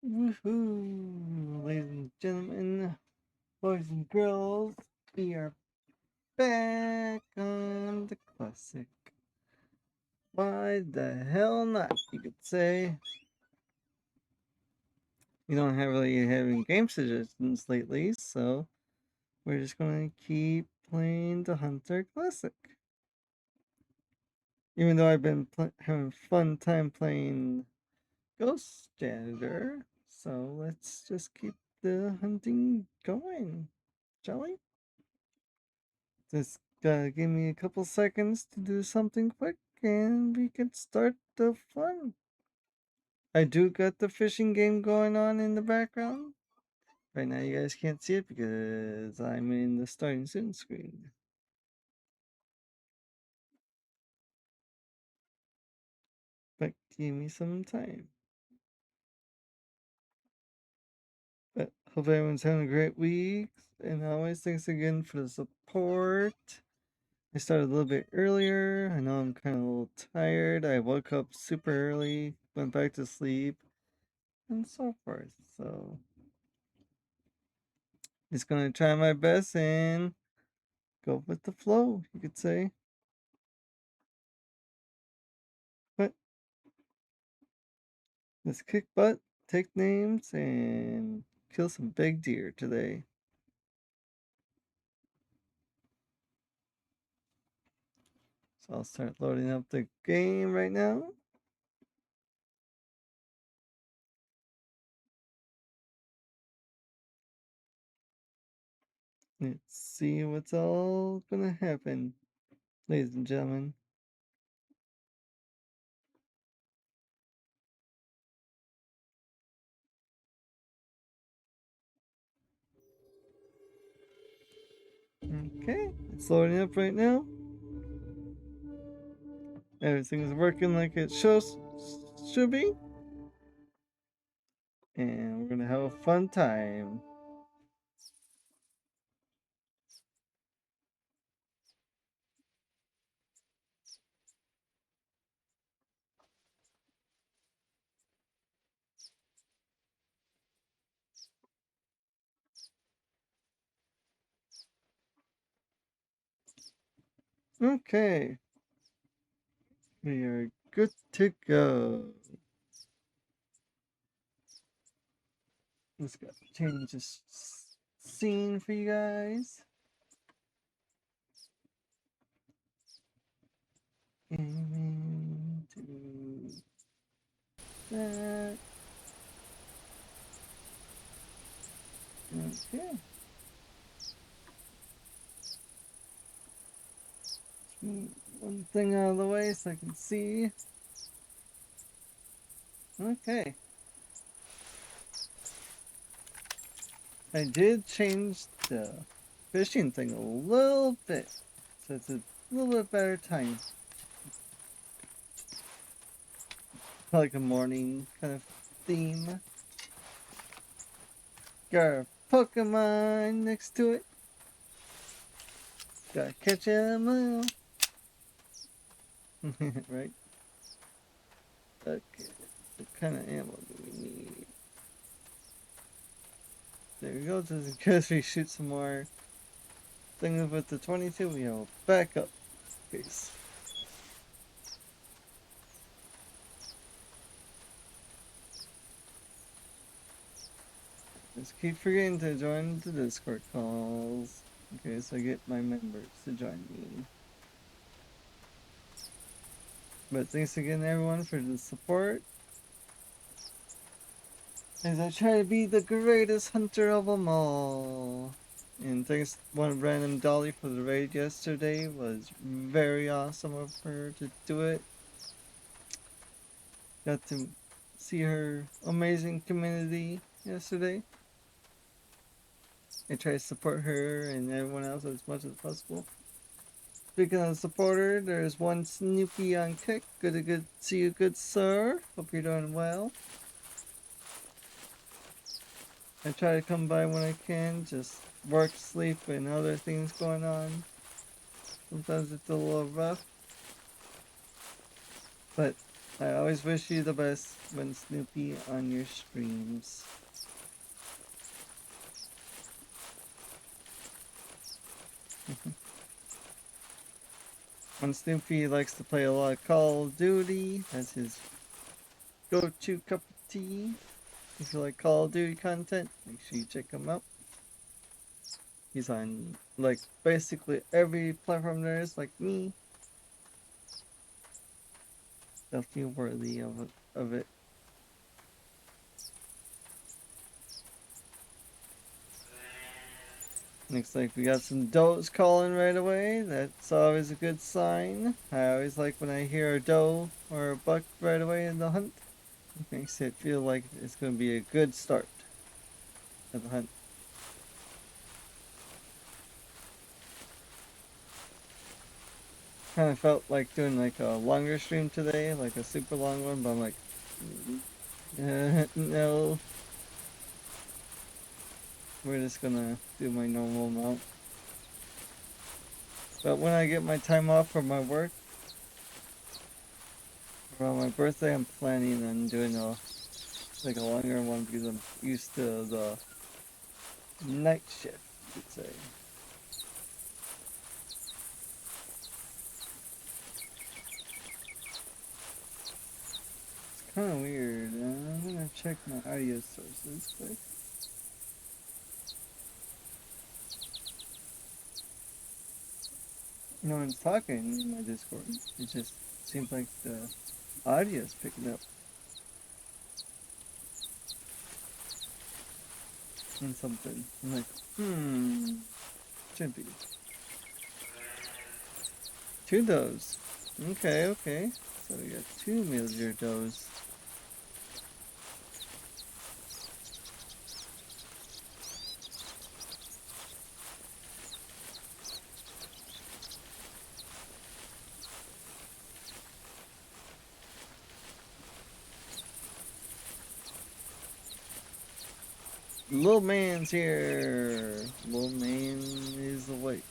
Woohoo! Ladies and gentlemen, boys and girls, we are back on the classic. Why the hell not? You could say. We don't have really having game suggestions lately, so we're just gonna keep playing the Hunter Classic. Even though I've been having fun time playing Ghost Janitor, so let's just keep the hunting going, shall we? Just give me a couple seconds to do something quick and we can start the fun. I do got the fishing game going on in the background. Right now you guys can't see it because I'm in the starting soon screen. But give me some time. But hope everyone's having a great week. And always thanks again for the support. I started a little bit earlier. I know I'm kind of a little tired. I woke up super early, went back to sleep, and so forth. So just gonna try my best and go with the flow, you could say. But let's kick butt, take names, and kill some big deer today. So I'll start loading up the game right now. Let's see what's all gonna happen, ladies and gentlemen. Okay, it's loading up right now. Everything's working like it should be. And we're gonna have a fun time. Okay, we are good to go. Let's go change this scene for you guys. And do that. Okay. One thing out of the way so I can see. Okay. I did change the fishing thing a little bit, so it's a little bit better time. Like a morning kind of theme. Got a Pokemon next to it. Gotta catch 'em all. Right? Okay. What kind of ammo do we need? There we go. Just in case we shoot some more things with the 22, we have a backup case. Just keep forgetting to join the Discord calls. Okay, so I get my members to join me. But thanks again, everyone, for the support. As I try to be the greatest hunter of them all. And thanks one random Dolly for the raid yesterday. Was very awesome of her to do it. Got to see her amazing community yesterday. I try to support her and everyone else as much as possible. Speaking of supporter, there's one Snoopy on kick. Good to see you, good sir. Hope you're doing well. I try to come by when I can, just work, sleep, and other things going on. Sometimes it's a little rough, but I always wish you the best when Snoopy on your streams. When Snoopy likes to play a lot of Call of Duty, that's his go-to cup of tea. If you like Call of Duty content, make sure you check him out. He's on like basically every platform there is, like me. Definitely worthy of it. Looks like we got some does calling right away. That's always a good sign. I always like when I hear a doe or a buck right away in the hunt. It makes it feel like it's going to be a good start of the hunt. Kind of felt like doing like a longer stream today, like a super long one, but I'm like, no. We're just gonna do my normal amount. But when I get my time off from my work, around my birthday, I'm planning on doing a longer one because I'm used to the night shift, you could say. It's kind of weird. I'm gonna check my audio sources quick. No one's talking in my Discord. It just seems like the audio's picking up on something. I'm like, shouldn't be. Two does. Okay, okay. So we got two major does. Little man's here. Little man is awake.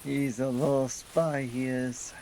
He's a little spy, he is.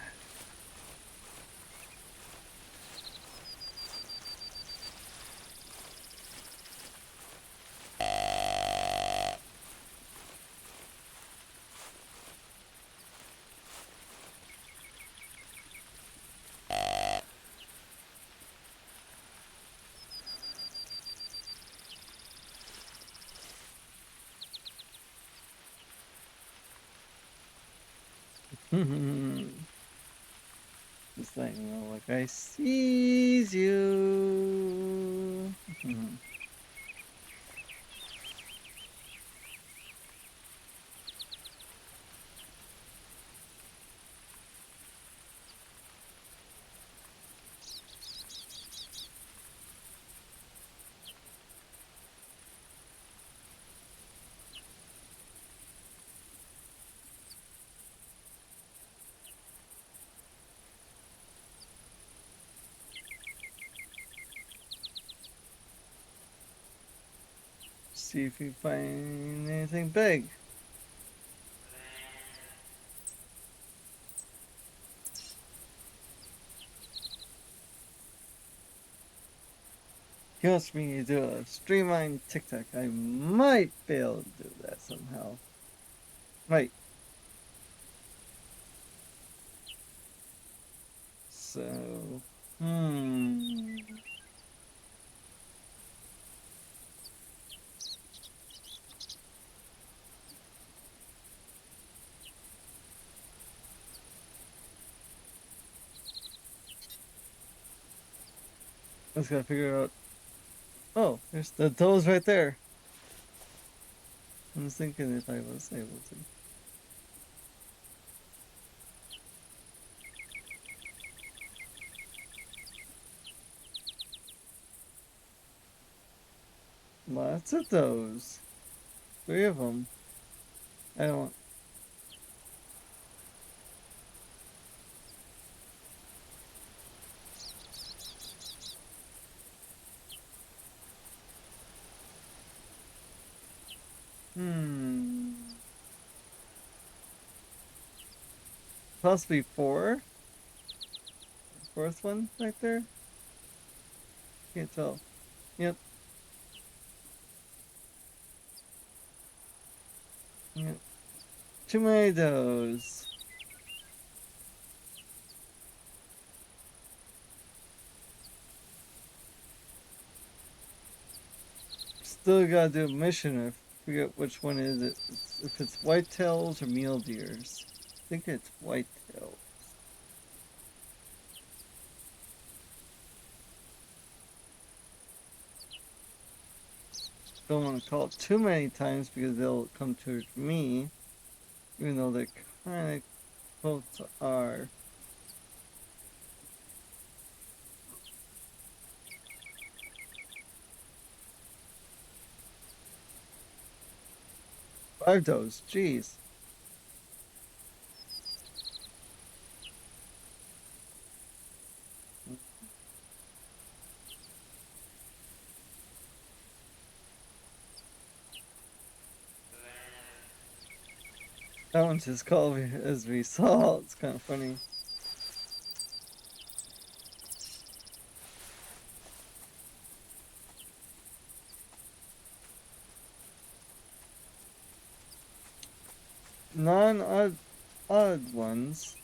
Just letting you know, like, I sees you. See if you find anything big. He wants me to do a streamlined TikTok. I might be able to do that somehow. Might. So, I just gotta figure out. Oh, there's the toes right there. I was thinking if I was able to. Lots of those. Three of them. I don't. Hmm. Possibly four. Fourth one right there. Can't tell. Yep. Yep. Tomatoes. Still gotta do a mission. I forget which one is it. If it's whitetails or mule deers. I think it's whitetail. Don't want to call it too many times because they'll come towards me, even though they kind of both are. Five does, jeez. That one's just called as we saw. It's kind of funny. Non-odd ones.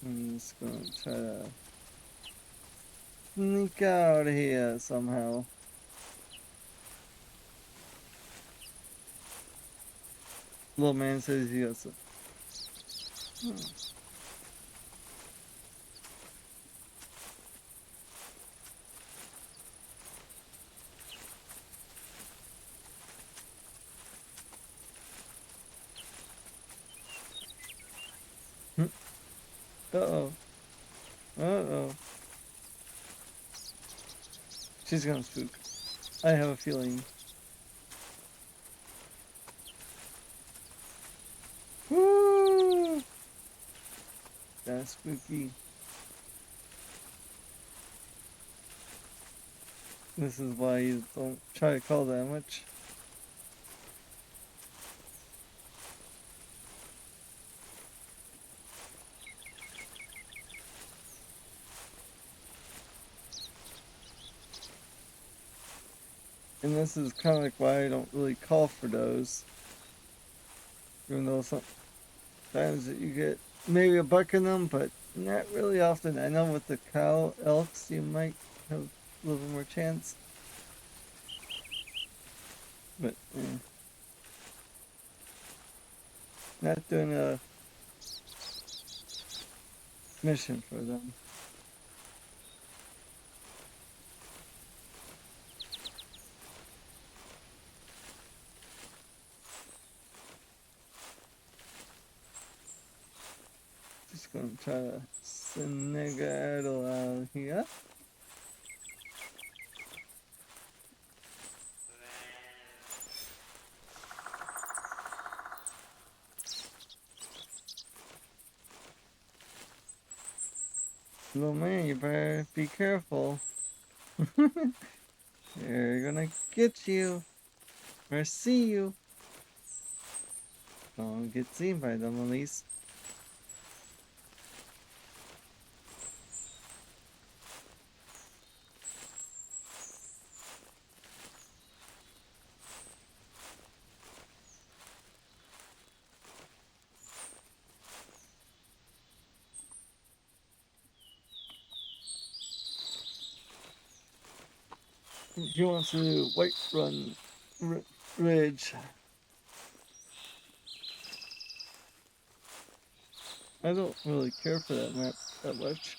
I'm just gonna try to sneak out of here somehow. Little man says he has a. Uh-oh. Uh-oh. She's gonna spook. I have a feeling. Woo! That's spooky. This is why you don't try to call that much. And this is kind of like why I don't really call for those. Even though sometimes that you get maybe a buck in them, but not really often. I know with the cow elks you might have a little more chance. But not doing a mission for them. Just gonna try to sniggle out here. Little man, you better be careful. They're gonna get you or see you. Don't get seen by them at least. He wants to do White Run Ridge. I don't really care for that map that much.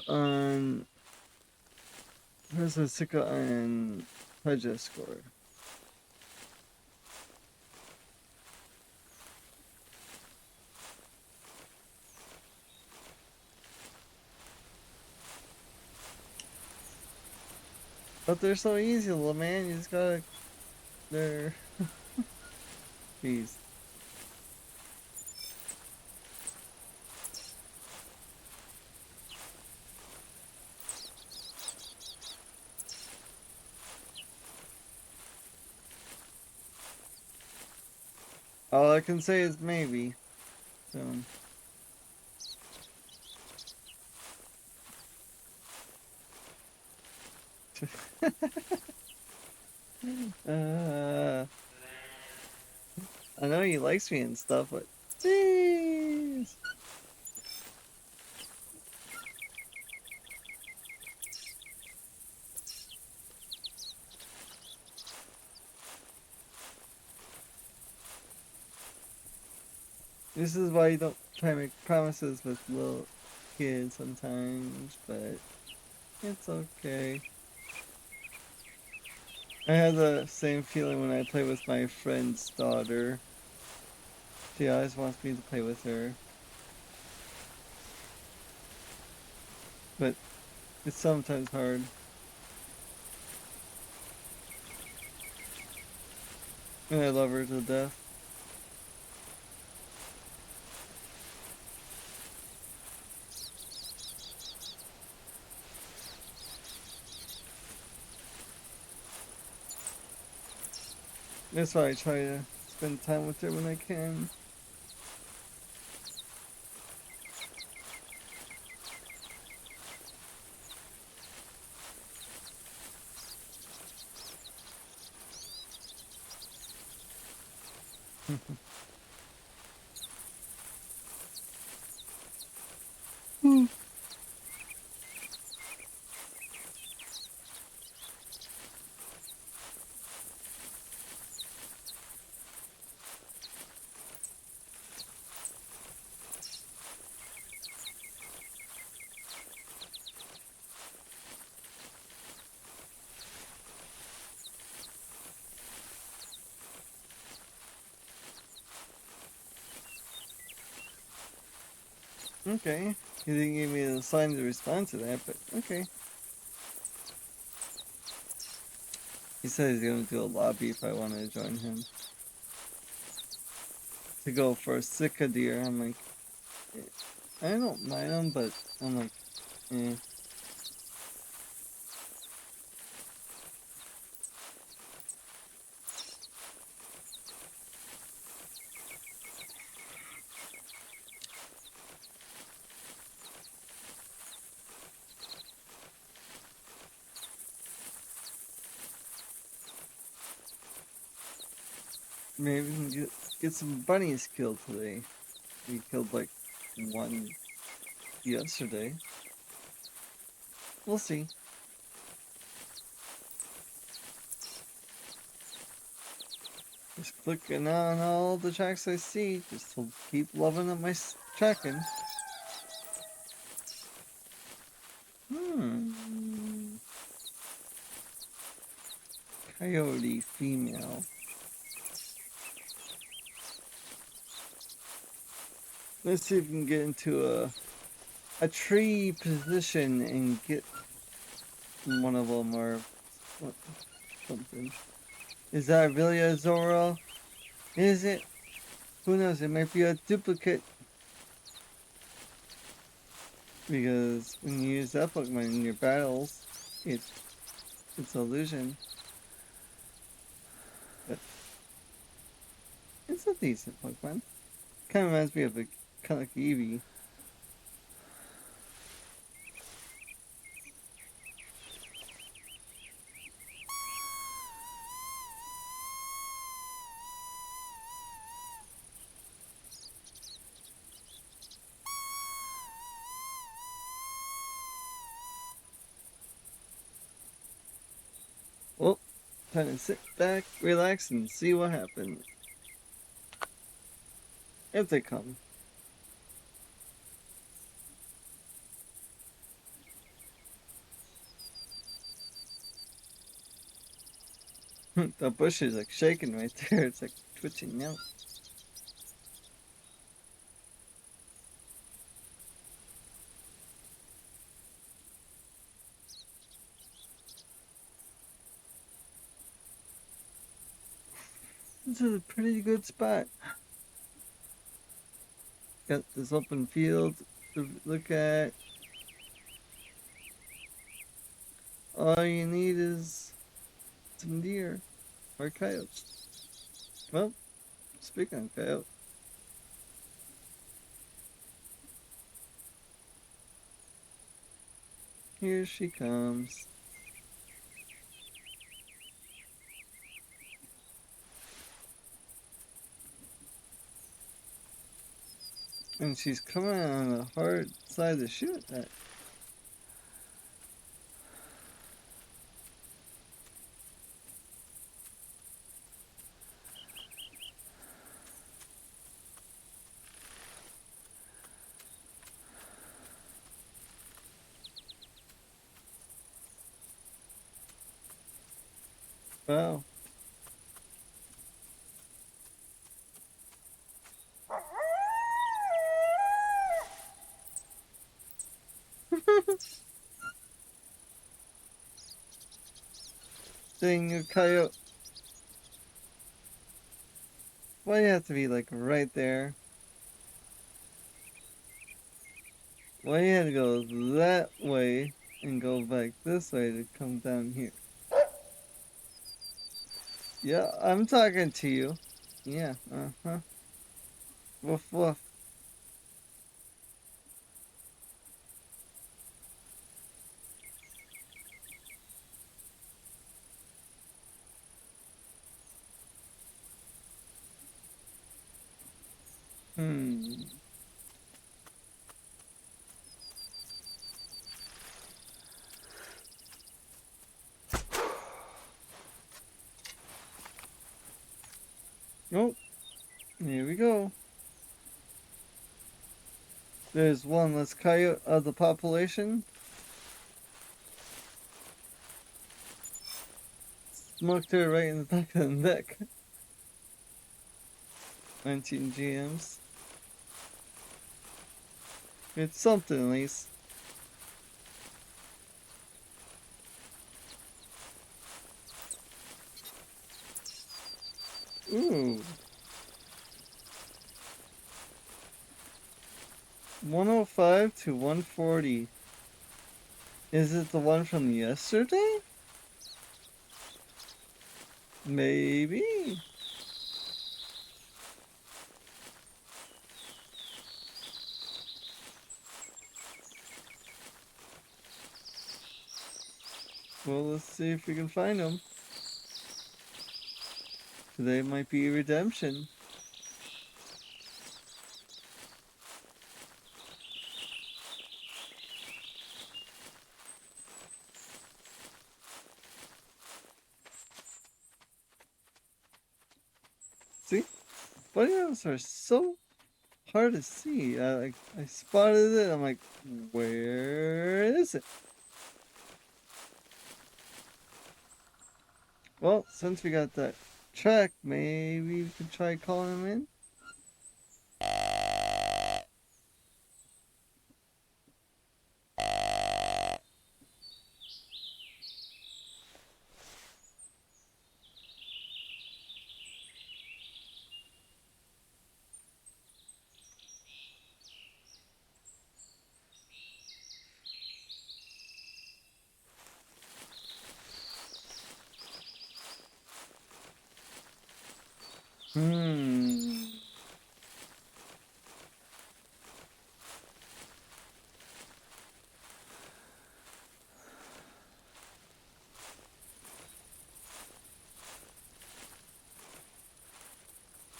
On where's the Sika and Pledge score? But they're so easy, little man. You just gotta. They're. Jeez. All I can say is maybe. So. uh, I know he likes me and stuff, but jeez. This is why you don't try to make promises with little kids sometimes, but it's okay. I had the same feeling when I play with my friend's daughter. She always wants me to play with her, but it's sometimes hard. And I love her to death. That's why I try to spend time with her when I can. Okay. He didn't give me the sign to respond to that, but okay. He said he's gonna do a lobby if I want to join him. To go for a Sika deer. I'm like, I don't mind him, but I'm like, eh. Maybe we can get some bunnies killed today. We killed like one yesterday. We'll see. Just clicking on all the tracks I see, just to keep loving up my tracking. Hmm. Coyote female. Let's see if we can get into a tree position and get one of them or something. Is that really a Zoro? Is it? Who knows? It might be a duplicate. Because when you use that Pokemon in your battles, it's an illusion. But it's a decent Pokemon. Kind of reminds me of a kind of like Eevee. Well, time to sit back, relax, and see what happens. If they come. The bush is like shaking right there. It's like twitching out. This is a pretty good spot. Got this open field to look at. All you need is some deer or coyotes. Well, Speaking of coyote, here she comes. And she's coming on the hard side to shoot at. Wow. Dang, you coyote. Why you have to be like right there? Why you had to go that way and go back this way to come down here? Yeah, I'm talking to you. Yeah, uh-huh. Woof woof. Hmm. Oh, here we go. There's one less coyote of the population. Smoked her right in the back of the neck. 19 GMs. It's something at least. Ooh. 105 to 140. Is it the one from yesterday? Maybe. Well, let's see if we can find them. Today might be redemption. See? Bunny are so hard to see. I spotted it. I'm like, where is it? Well, since we got that track, maybe we can try calling him in. Hmm.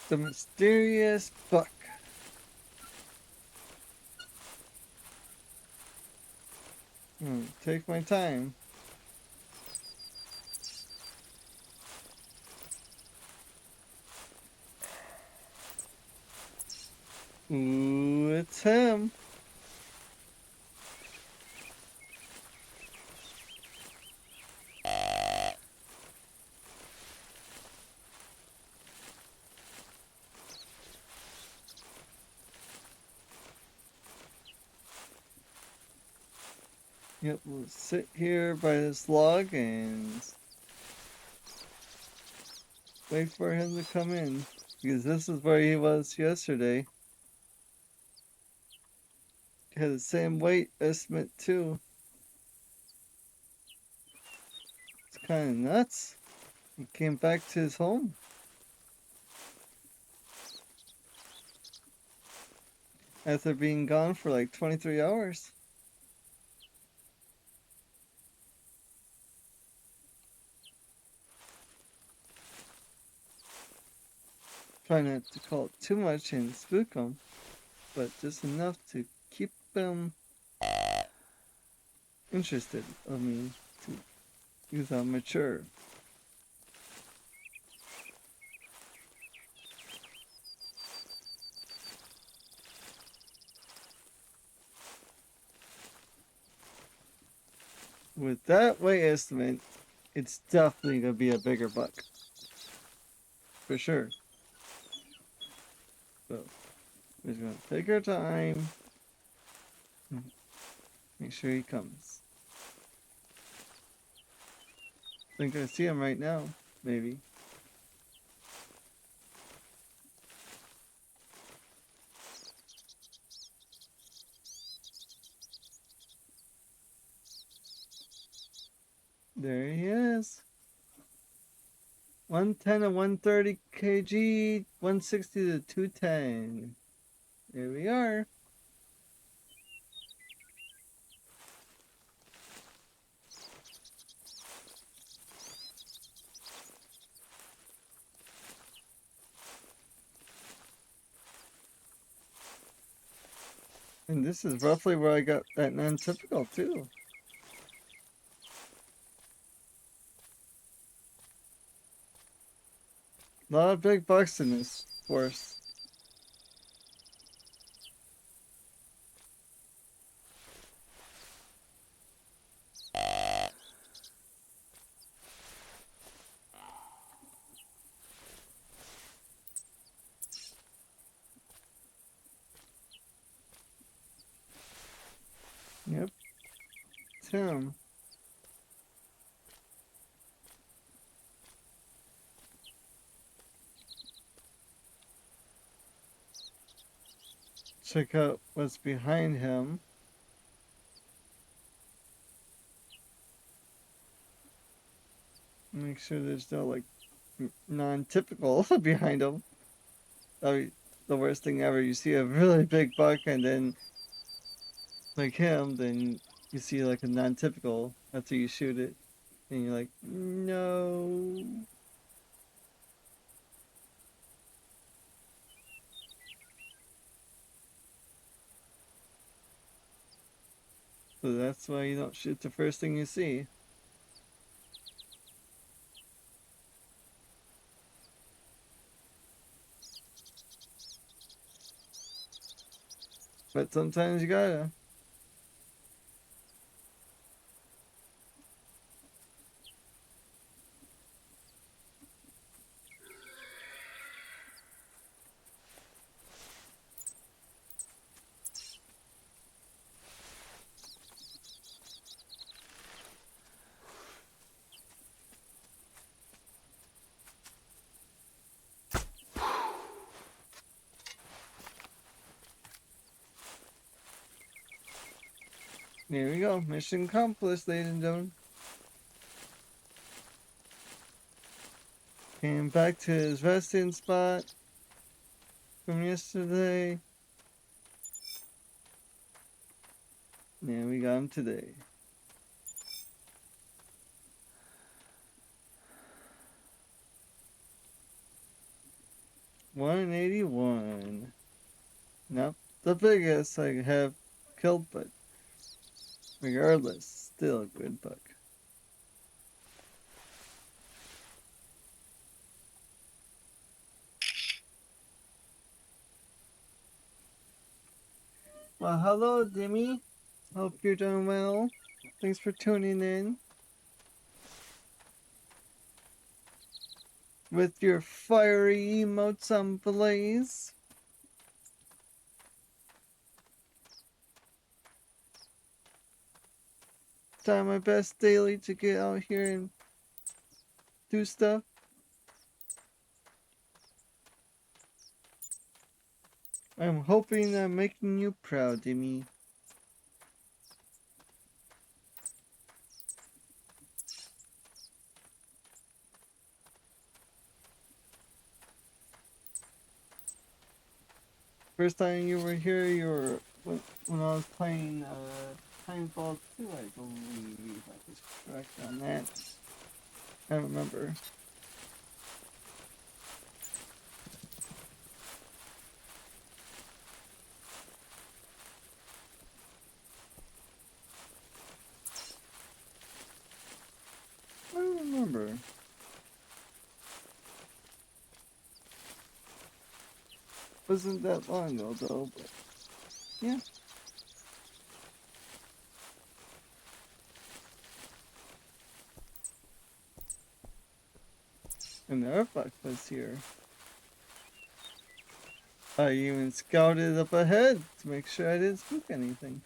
The mysterious buck. Take my time. Ooh, it's him. Yep, we'll sit here by this log and wait for him to come in. Because this is where he was yesterday. He had the same weight estimate too. It's kind of nuts. He came back to his home. after being gone for like 23 hours. Try not to call it too much and spook them, but just enough to keep them interested of me to use a mature. With that weight estimate, it's definitely gonna be a bigger buck. For sure. So we're just gonna take our time. Make sure he comes. I think I see him right now, maybe. There he is. 110 and 130 kg, 160 to 210. There we are. And this is roughly where I got that non-typical too. A lot of big bucks in this force. Yep, Tim. Check out what's behind him. Make sure there's no like non-typical behind him. That'd be the worst thing ever. You see a really big buck and then like him, then you see like a non-typical after you shoot it, and you're like, no. So that's why you don't shoot the first thing you see. But sometimes you gotta. There we go. Mission accomplished, ladies and gentlemen. Came back to his resting spot from yesterday. And we got him today. $181. Not the biggest I have killed, but regardless, still a good buck. Well, hello, Dimmy. Hope you're doing well. Thanks for tuning in with your fiery emotes on blaze. Trying my best daily to get out here and do stuff. I'm hoping I'm making you proud, Dimmy. First time you were here, you were when I was playing Timefall 2, I believe. I was correct on that. I remember. I remember. Wasn't that long ago though, but yeah. And the Earthbuck was here. I even scouted up ahead to make sure I didn't spook anything.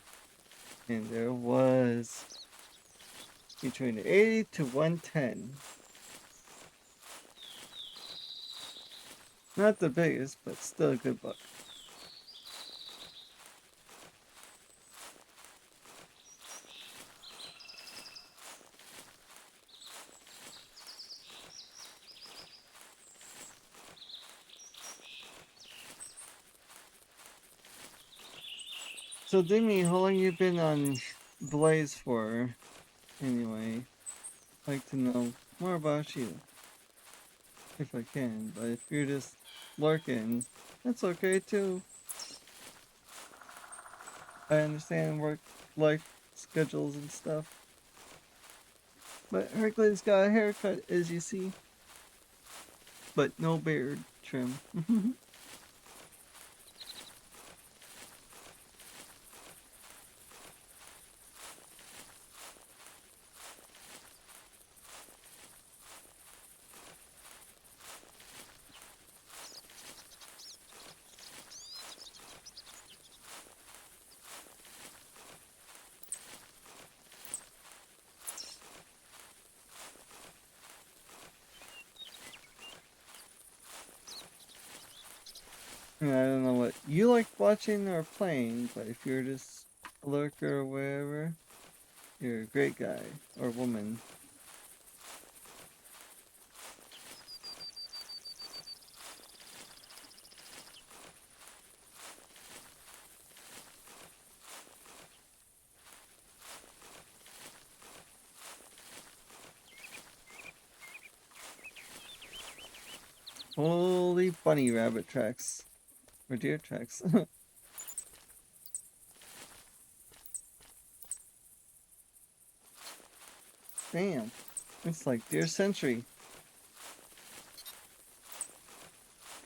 And there was between 80 to 110. Not the biggest, but still a good buck. So Demi, how long you been on Blaze for? Anyway, I'd like to know more about you, if I can. But if you're just lurking, that's okay too. I understand work life schedules and stuff. But Hercules got a haircut, as you see, but no beard trim. And I don't know what you like watching or playing, but if you're just a lurker or wherever, you're a great guy or woman. Holy bunny rabbit tracks. Or deer tracks. Damn. It's like deer century.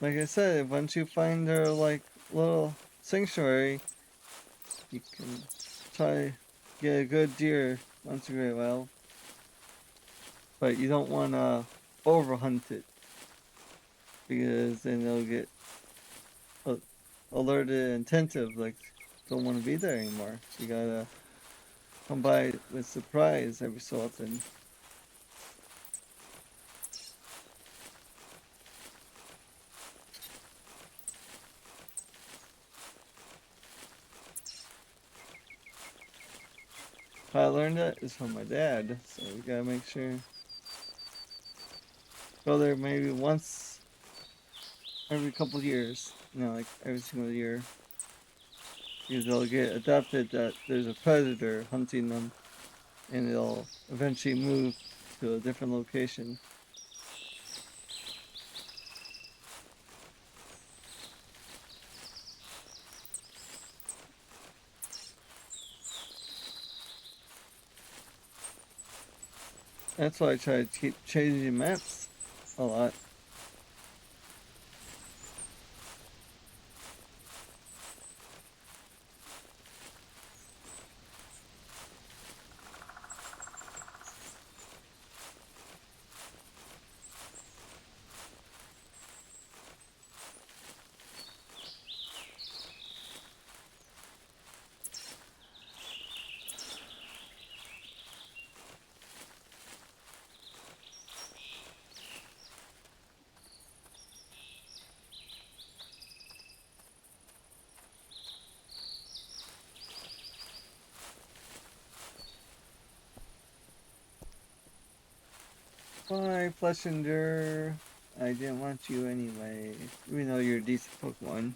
Like I said, once you find their like little sanctuary, you can try get a good deer once in a great while. But you don't wanna overhunt it because then they'll get uh, alerted and attentive, like don't want to be there anymore. You gotta come by with surprise every so often. How I learned that is from my dad, so we gotta make sure go there maybe once every couple of years. You know, like every single year. Because they'll get adapted that there's a predator hunting them and they'll eventually move to a different location. That's why I try to keep changing maps a lot. Bye, Fleshinger. I didn't want you anyway, even though you're a decent Pokemon.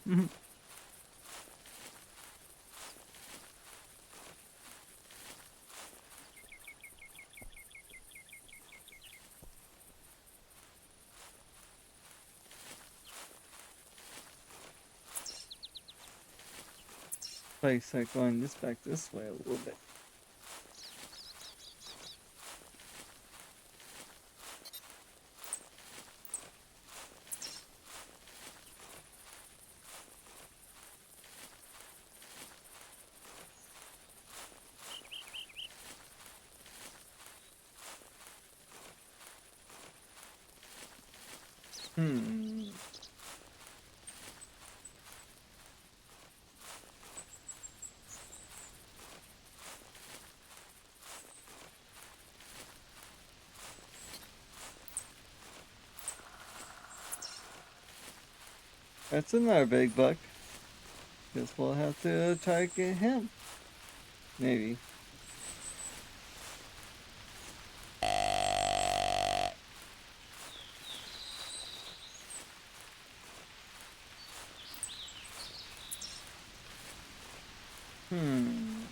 If I start going this back this way a little bit. Hmm. That's another big buck. Guess we'll have to try to get him. Maybe.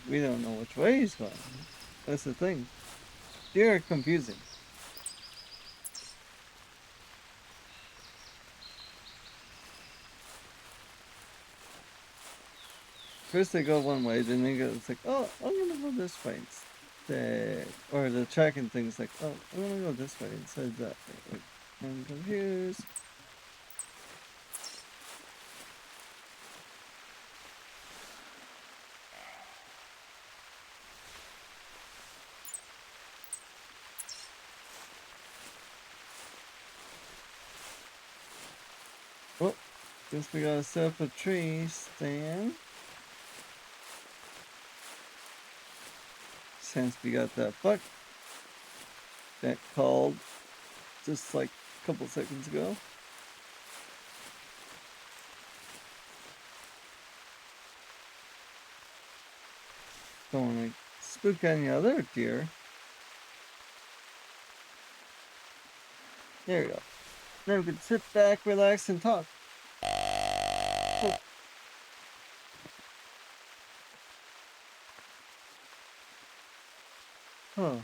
We don't know which way he's going. That's the thing. Deer are confusing. First they go one way, then they go, it's like, oh, I'm gonna go this way instead. Or the tracking thing's like, oh, I'm gonna go this way instead of that way. Like, I'm confused. Oh, guess we gotta set up a tree stand. Since we got that buck that called just like a couple seconds ago. Don't wanna spook any other deer. There we go. Now we can sit back, relax, and talk. Oh. Huh.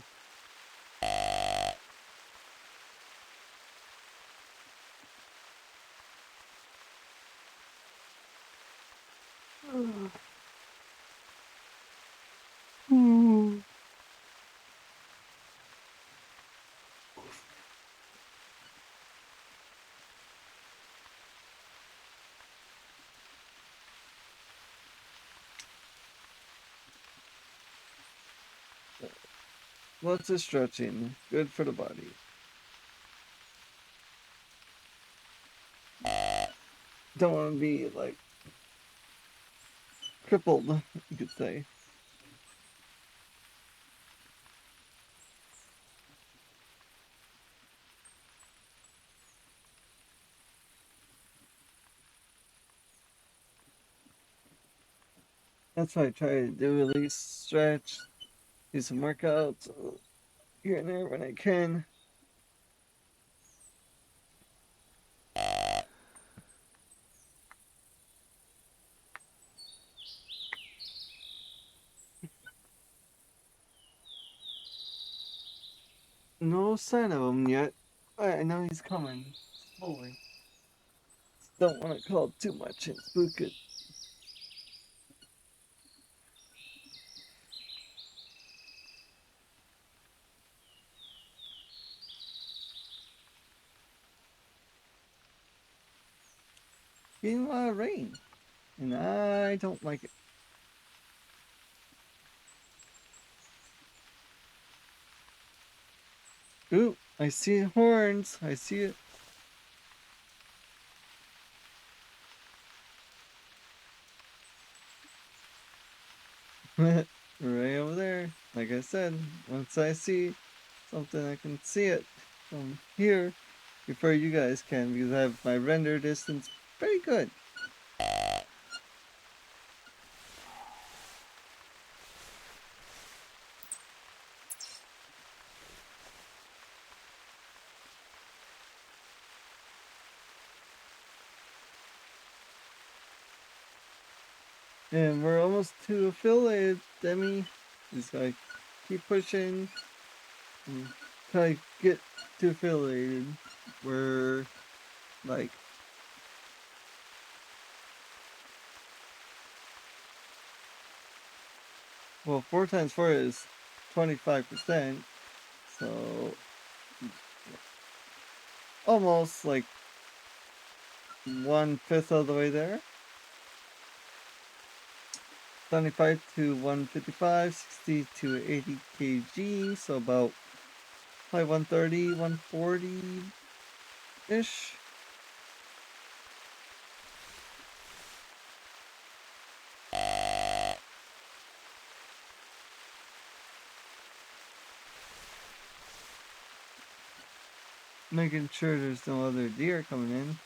Lots of stretching. Good for the body. Don't want to be like crippled, you could say. That's why I try to do at least stretch, do some workouts here and there when I can. No sign of him yet. I know he's coming slowly. Don't want to call too much and spook it. Getting a lot of rain, and I don't like it. Ooh, I see horns. I see it. Right over there. Like I said, once I see something, I can see it from here before you guys can because I have my render distance pretty good. And we're almost to affiliate, Demi. Just like keep pushing and try to get to affiliated. We're like Well, 4 times 4 is 25%, so almost like 1/5 of the way there. 75 to 155, 60 to 80 kg, so about probably 130, 140-ish. Making sure there's no other deer coming in.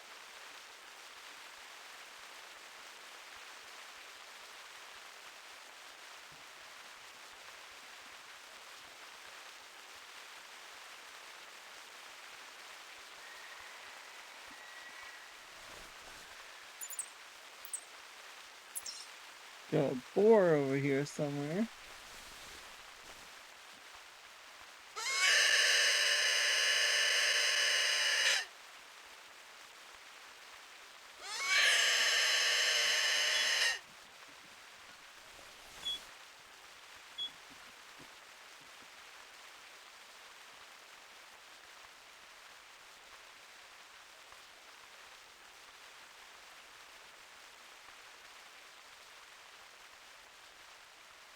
Got a boar over here somewhere.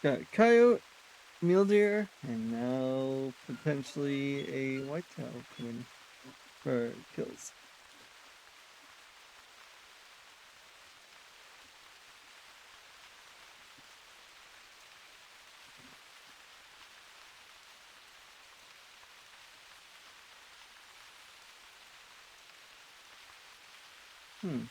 Got a coyote, mule deer, and now potentially a whitetail coming for kills. Hmm.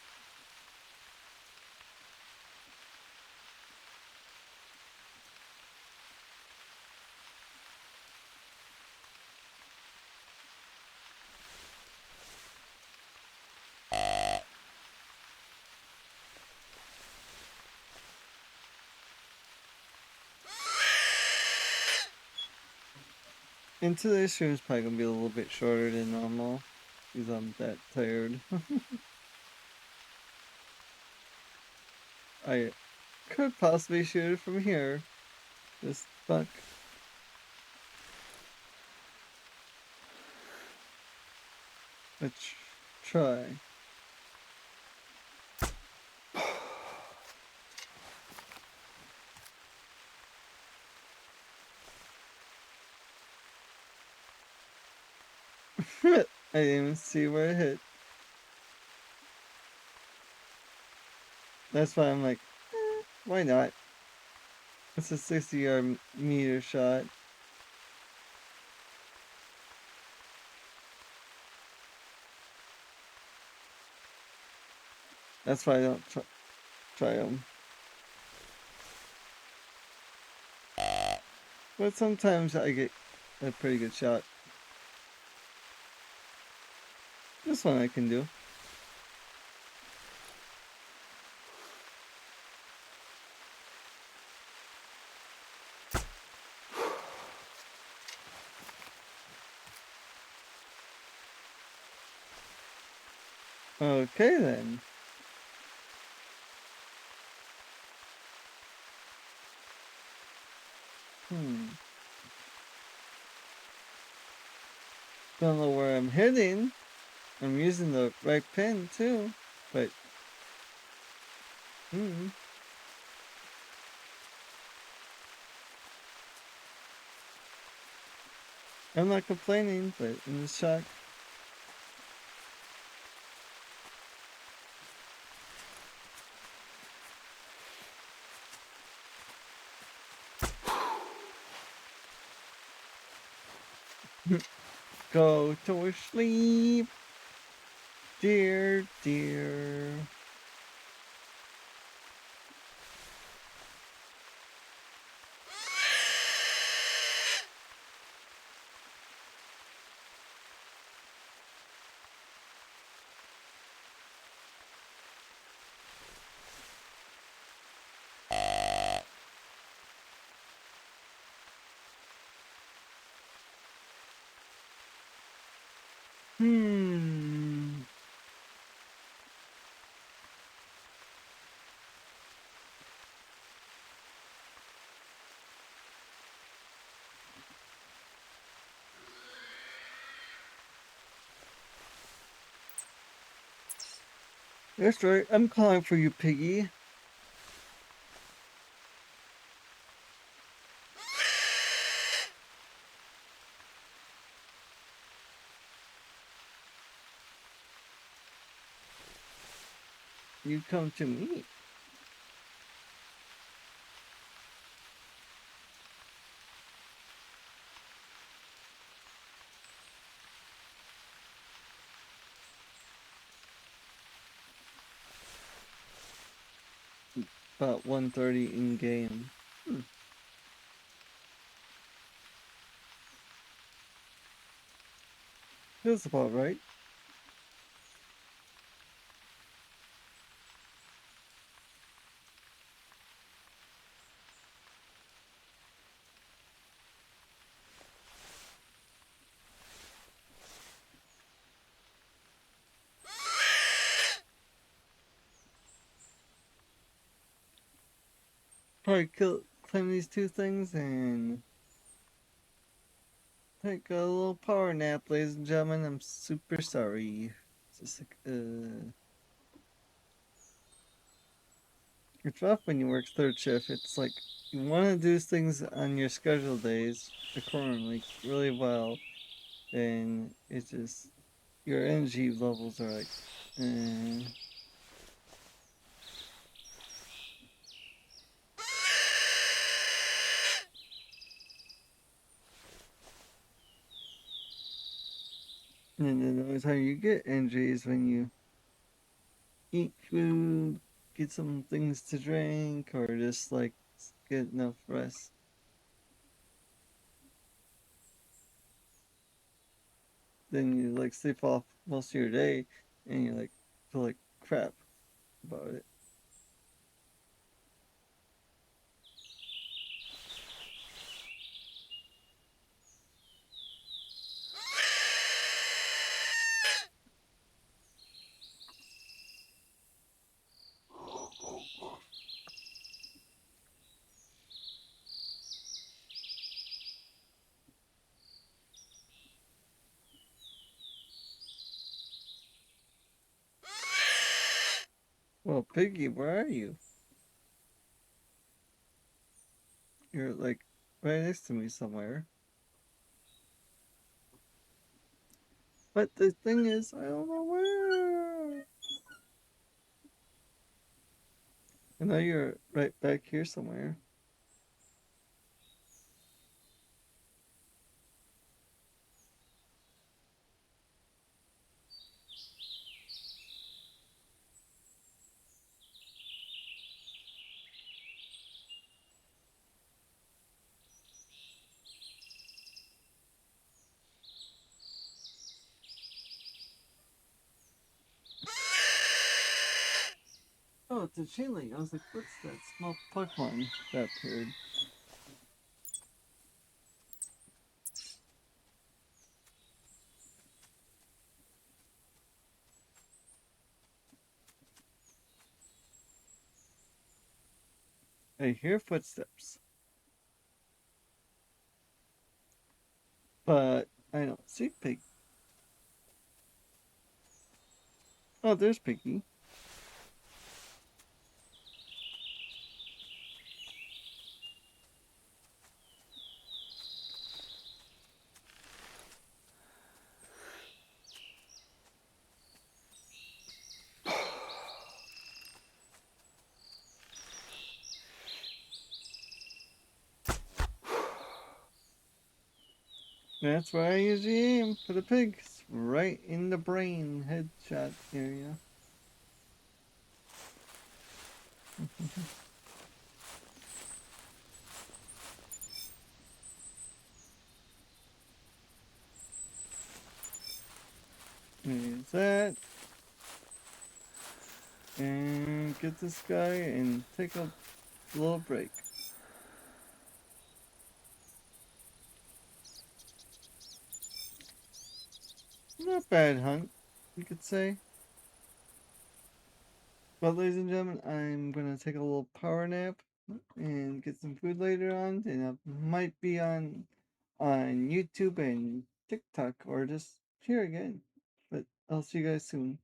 And today's stream is probably gonna be a little bit shorter than normal because I'm that tired. I could possibly shoot it from here. This buck. Let's try. I didn't even see where it hit. That's why I'm like, why not? It's a 60-yard meter shot. That's why I don't try them. But sometimes I get a pretty good shot. This one I can do. Okay then. Don't know where I'm hitting. I'm using the right pin too, but I'm not complaining. But in the shot, go to sleep, dear, dear. Hmm. That's right. I'm calling for you, Piggy. You come to me. About 1:30 in game. Feels about right. Probably claim these two things and take a little power nap, ladies and gentlemen. I'm super sorry. It's just like, it's rough when you work third shift. It's like you want to do things on your scheduled days accordingly really well, and it's just your energy levels are like, eh. And then the only time you get energy is when you eat food, get some things to drink, or just like get enough rest. Then you like sleep off most of your day, and you like feel like crap about it. Well, Piggy, where are you? You're like right next to me somewhere. But the thing is, I don't know where. I know you're right back here somewhere. Oh, it's a chainlink. I was like, what's that small Pokemon that appeared? I hear footsteps, but I don't see Pig. Oh, there's Piggy. That's where I usually aim for the pigs, right in the brain headshot area. There's that. And get this guy and take a little break. Not bad hunt, you could say. But ladies and gentlemen, I'm gonna take a little power nap and get some food later on, and I might be on YouTube and TikTok or just here again. But I'll see you guys soon.